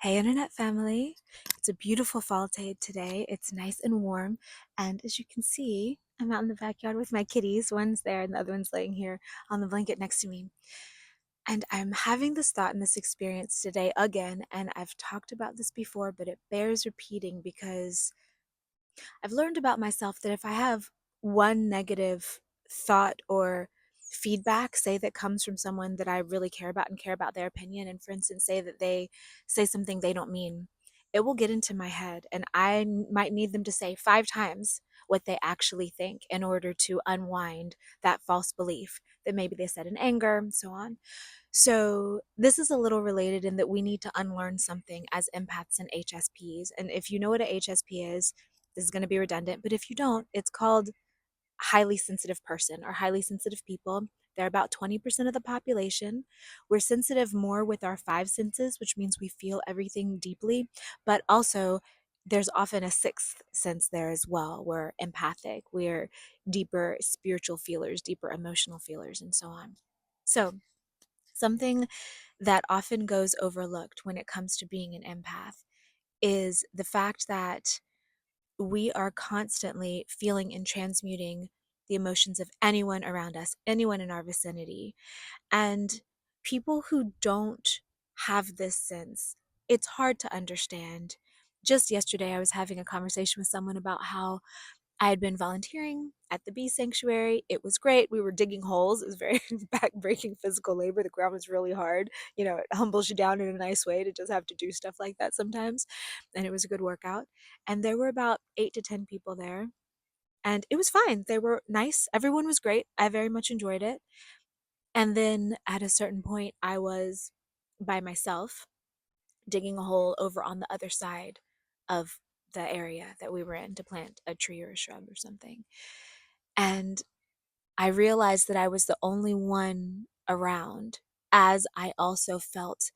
Hey, Internet family. It's a beautiful fall day today. It's nice and warm. And as you can see, I'm out in the backyard with my kitties. One's there and the other one's laying here on the blanket next to me. And I'm having this thought and this experience today again. And I've talked about this before, but it bears repeating because I've learned about myself that if I have one negative thought or feedback, say that comes from someone that I really care about and care about their opinion, and for instance, say that they say something they don't mean, it will get into my head, and might need them to say 5 times what they actually think in order to unwind that false belief that maybe they said in anger and so on. So, this is a little related in that we need to unlearn something as empaths and HSPs. And if you know what a HSP is, this is going to be redundant, but if you don't, it's called highly sensitive person or highly sensitive people. They're about 20% of the population. We're sensitive more with our five senses, which means we feel everything deeply, but also there's often a sixth sense there as well. We're empathic, we're deeper spiritual feelers, deeper emotional feelers, and so on. So, something that often goes overlooked when it comes to being an empath is the fact that we are constantly feeling and transmuting the emotions of anyone around us, anyone in our vicinity. And people who don't have this sense, it's hard to understand. Just yesterday, I was having a conversation with someone about how I had been volunteering at the bee sanctuary. It was great. We were digging holes. It was very back-breaking physical labor. The ground was really hard. It humbles you down in a nice way to just have to do stuff like that sometimes. And it was a good workout. And there were about 8 to 10 people there. And it was fine. They were nice. Everyone was great. I very much enjoyed it. And then at a certain point, I was by myself digging a hole over on the other side of the area that we were in to plant a tree or a shrub or something. And I realized that I was the only one around, as I also felt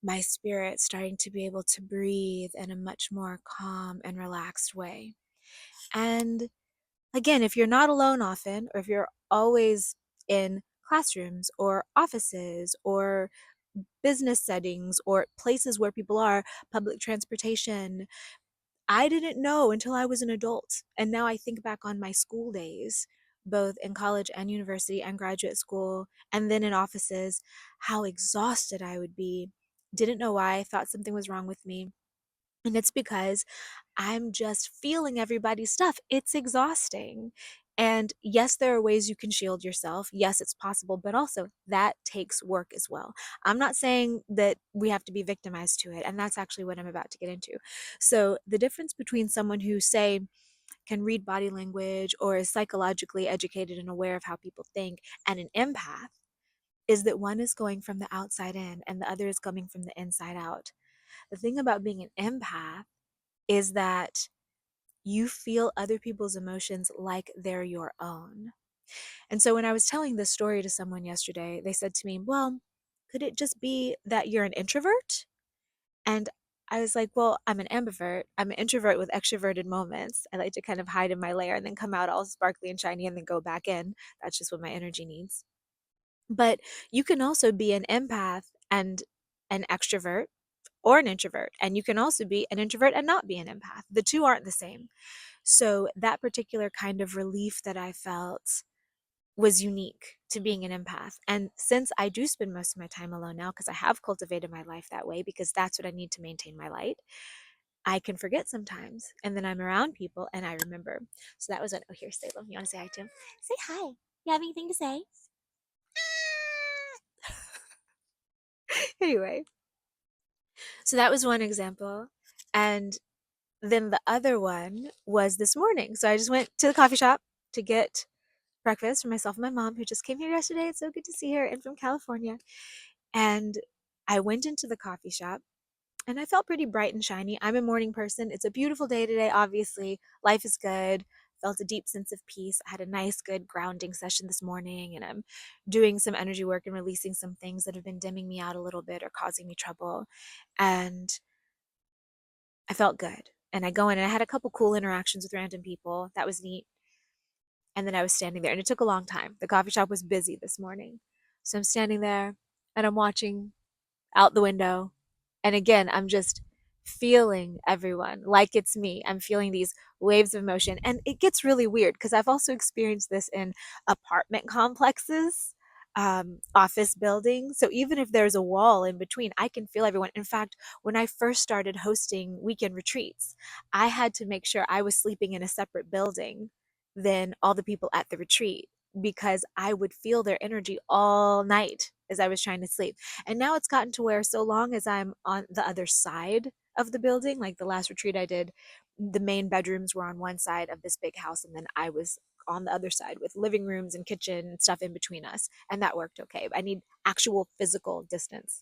my spirit starting to be able to breathe in a much more calm and relaxed way. And again, if you're not alone often, or if you're always in classrooms or offices or business settings or places where people are, public transportation, I didn't know until I was an adult. And now I think back on my school days, both in college and university and graduate school, and then in offices, how exhausted I would be. Didn't know why. I thought something was wrong with me. And it's because I'm just feeling everybody's stuff. It's exhausting. And yes, there are ways you can shield yourself. Yes, it's possible, but also that takes work as well. I'm not saying that we have to be victimized to it, and that's actually what I'm about to get into. So, the difference between someone who, say, can read body language or is psychologically educated and aware of how people think and an empath is that one is going from the outside in and the other is coming from the inside out. The thing about being an empath is that you feel other people's emotions like they're your own. And so when I was telling this story to someone yesterday, they said to me, well, could it just be that you're an introvert? And I was like, well, I'm an ambivert. I'm an introvert with extroverted moments. I like to kind of hide in my lair and then come out all sparkly and shiny and then go back in. That's just what my energy needs. But you can also be an empath and an extrovert or an introvert. And you can also be an introvert and not be an empath. The two aren't the same. So that particular kind of relief that I felt was unique to being an empath. And since I do spend most of my time alone now, because I have cultivated my life that way, because that's what I need to maintain my light, I can forget sometimes. And then I'm around people and I remember. So that was what, oh, here, Salem. You want to say hi to him? Say hi. You have anything to say? Anyway, so that was one example. And then the other one was this morning. So I just went to the coffee shop to get breakfast for myself and my mom, who just came here yesterday. It's so good to see her, and from California. And I went into the coffee shop and I felt pretty bright and shiny. I'm a morning person. It's a beautiful day today, obviously. Life is good. Felt a deep sense of peace. I had a nice, good grounding session this morning, and I'm doing some energy work and releasing some things that have been dimming me out a little bit or causing me trouble. And I felt good. And I go in and I had a couple cool interactions with random people. That was neat. And then I was standing there, and it took a long time. The coffee shop was busy this morning. So I'm standing there and I'm watching out the window, And again, I'm just feeling everyone like it's me. I'm feeling these waves of emotion. And it gets really weird because I've also experienced this in apartment complexes, office buildings. So even if there's a wall in between, I can feel everyone. In fact, when I first started hosting weekend retreats, I had to make sure I was sleeping in a separate building than all the people at the retreat because I would feel their energy all night as I was trying to sleep. And now it's gotten to where so long as I'm on the other side of the building, like the last retreat I did, the main bedrooms were on one side of this big house, and then I was on the other side with living rooms and kitchen and stuff in between us. And that worked okay. I need actual physical distance.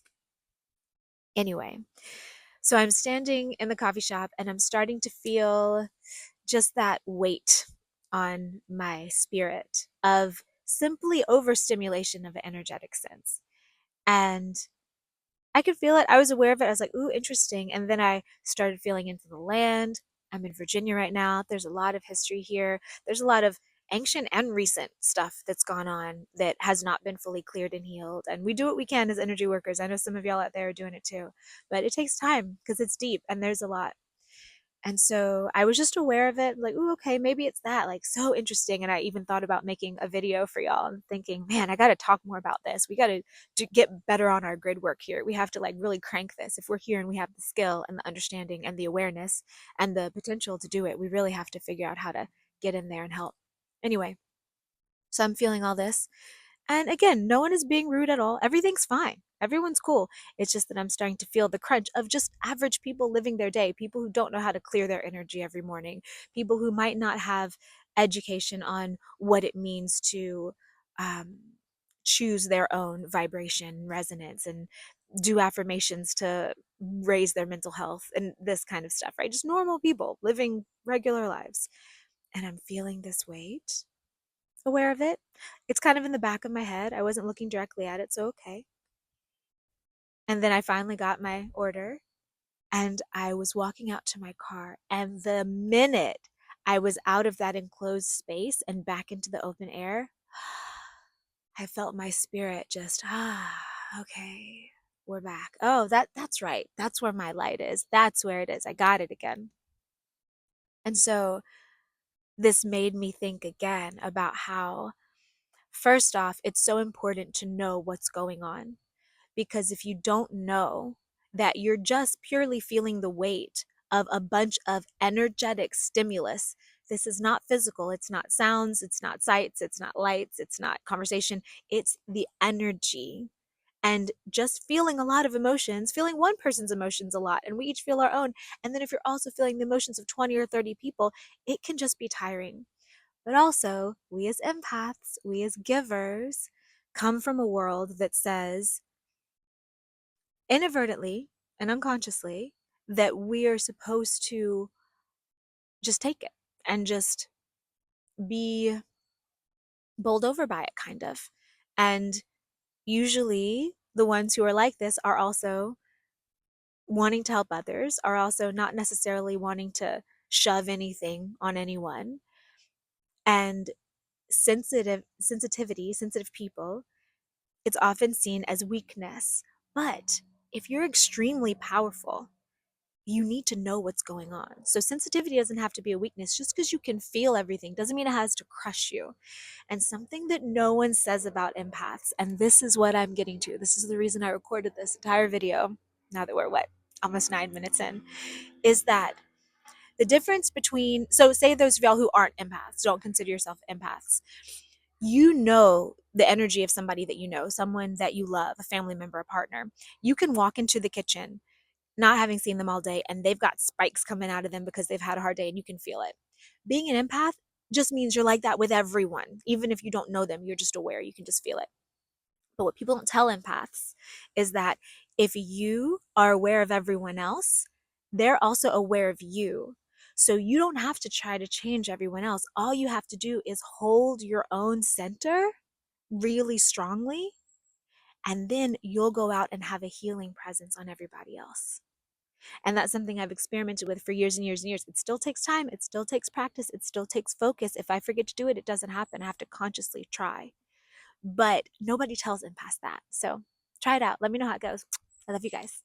Anyway, so I'm standing in the coffee shop and I'm starting to feel just that weight on my spirit of simply overstimulation of an energetic sense. And I could feel it. I was aware of it. I was like, ooh, interesting. And then I started feeling into the land. I'm in Virginia right now. There's a lot of history here. There's a lot of ancient and recent stuff that's gone on that has not been fully cleared and healed. And we do what we can as energy workers. I know some of y'all out there are doing it too, but it takes time because it's deep and there's a lot. And so I was just aware of it, like, ooh, okay, maybe it's that, like, so interesting. And I even thought about making a video for y'all and thinking, man, I got to talk more about this. We got to get better on our grid work here. We have to like really crank this. If we're here and we have the skill and the understanding and the awareness and the potential to do it, we really have to figure out how to get in there and help. Anyway, so I'm feeling all this. And again, no one is being rude at all. Everything's fine. Everyone's cool. It's just that I'm starting to feel the crunch of just average people living their day, people who don't know how to clear their energy every morning, people who might not have education on what it means to um, choose their own vibration, resonance, and do affirmations to raise their mental health and this kind of stuff, right? Just normal people living regular lives. And I'm feeling this weight, aware of it. It's kind of in the back of my head. I wasn't looking directly at it, so okay. And then I finally got my order and I was walking out to my car. And the minute I was out of that enclosed space and back into the open air, I felt my spirit just, okay, we're back. Oh, that's right. That's where my light is. That's where it is. I got it again. And so this made me think again about how, first off, it's so important to know what's going on. Because if you don't know that you're just purely feeling the weight of a bunch of energetic stimulus, this is not physical, it's not sounds, it's not sights, it's not lights, it's not conversation, it's the energy. And just feeling a lot of emotions, feeling one person's emotions a lot, and we each feel our own. And then if you're also feeling the emotions of 20 or 30 people, it can just be tiring. But also, we as empaths, we as givers, come from a world that says, inadvertently and unconsciously, that we are supposed to just take it and just be bowled over by it, kind of. And usually, the ones who are like this are also wanting to help others, are also not necessarily wanting to shove anything on anyone. And sensitive people, it's often seen as weakness. But if you're extremely powerful, you need to know what's going on. So sensitivity doesn't have to be a weakness. Just because you can feel everything doesn't mean it has to crush you. And something that no one says about empaths, and this is what I'm getting to, this is the reason I recorded this entire video, now that we're almost 9 minutes in, is that the difference between, so say those of y'all who aren't empaths, don't consider yourself empaths, you know the energy of somebody that you know, someone that you love, a family member, a partner. You can walk into the kitchen not having seen them all day and they've got spikes coming out of them because they've had a hard day and you can feel it. Being an empath just means you're like that with everyone. Even if you don't know them, you're just aware, you can just feel it. But what people don't tell empaths is that if you are aware of everyone else, they're also aware of you. So you don't have to try to change everyone else. All you have to do is hold your own center really strongly, and then you'll go out and have a healing presence on everybody else. And that's something I've experimented with for years and years and years. It still takes time. It still takes practice. It still takes focus. If I forget to do it, it doesn't happen. I have to consciously try. But nobody tells empaths that. So try it out. Let me know how it goes. I love you guys.